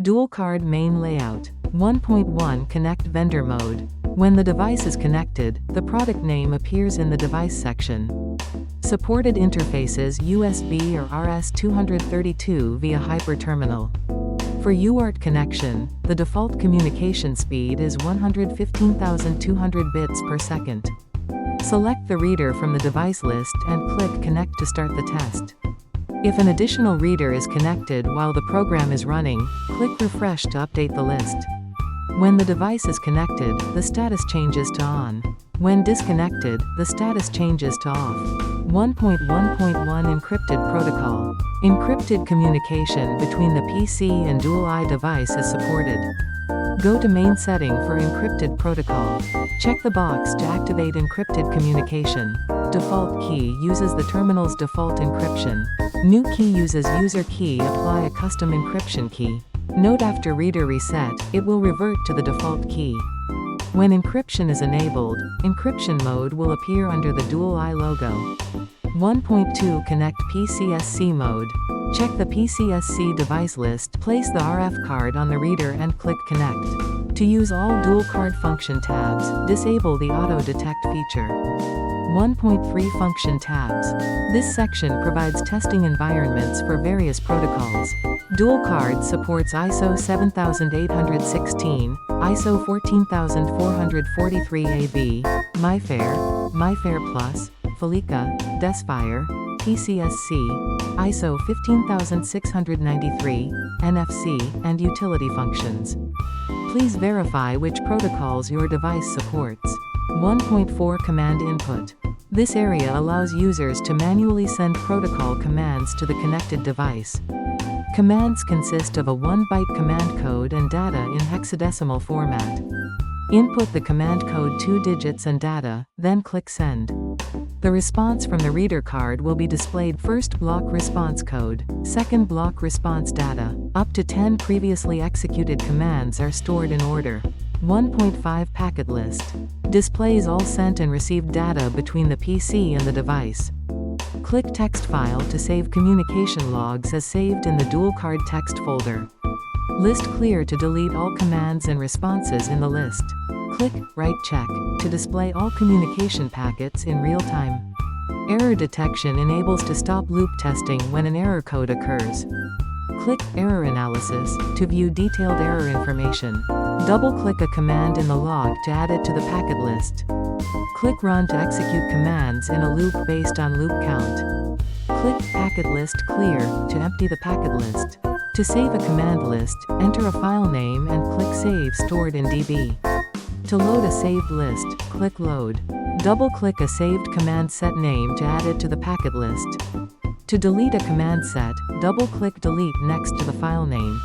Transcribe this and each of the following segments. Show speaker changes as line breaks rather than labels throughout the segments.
DualCard main layout. 1.1 Connect vendor mode. When the device is connected, the product name appears in the device section. Supported interfaces USB or RS-232 via hyper-terminal. For UART connection, the default communication speed is 115,200 bits per second. Select the reader from the device list and click Connect to start the test. If an additional reader is connected while the program is running, click Refresh to update the list. When the device is connected, the status changes to on. When disconnected, the status changes to off. 1.1.1 Encrypted Protocol. Encrypted communication between the PC and DUALi device is supported. Go to Main Setting for Encrypted Protocol. Check the box to activate encrypted communication. Default key uses the terminal's default encryption. New key uses user key. Apply a custom encryption key. Note after reader reset, it will revert to the default key. When encryption is enabled, encryption mode will appear under the DUALi logo. 1.2 Connect PCSC mode. Check the PCSC device list, place the RF card on the reader and click Connect. To use all DualCard function tabs, disable the auto detect feature. 1.3 Function tabs. This section provides testing environments for various protocols. DualCard supports ISO 7816, ISO 14443 AB, MyFair Plus, Felica, Desfire, PCSC, ISO 15693, NFC, and utility functions. Please verify which protocols your device supports. 1.4 Command input. This area allows users to manually send protocol commands to the connected device. Commands consist of a 1-byte command code and data in hexadecimal format. Input the command code 2 digits and data, then click Send. The response from the reader card will be displayed. First block response code, second block response data. Up to 10 previously executed commands are stored in order. 1.5 Packet list. Displays all sent and received data between the PC and the device. Click Text file to save communication logs as saved in the DualCard text folder. List clear to delete all commands and responses in the list. Click Write Check to display all communication packets in real time. Error detection enables to stop loop testing when an error code occurs. Click Error Analysis to view detailed error information. Double-click a command in the log to add it to the packet list. Click Run to execute commands in a loop based on loop count. Click Packet List Clear to empty the packet list. To save a command list, enter a file name and click Save stored in DB. To load a saved list, click Load. Double-click a saved command set name to add it to the packet list. To delete a command set, double-click Delete next to the file name.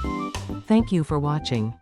Thank you for watching.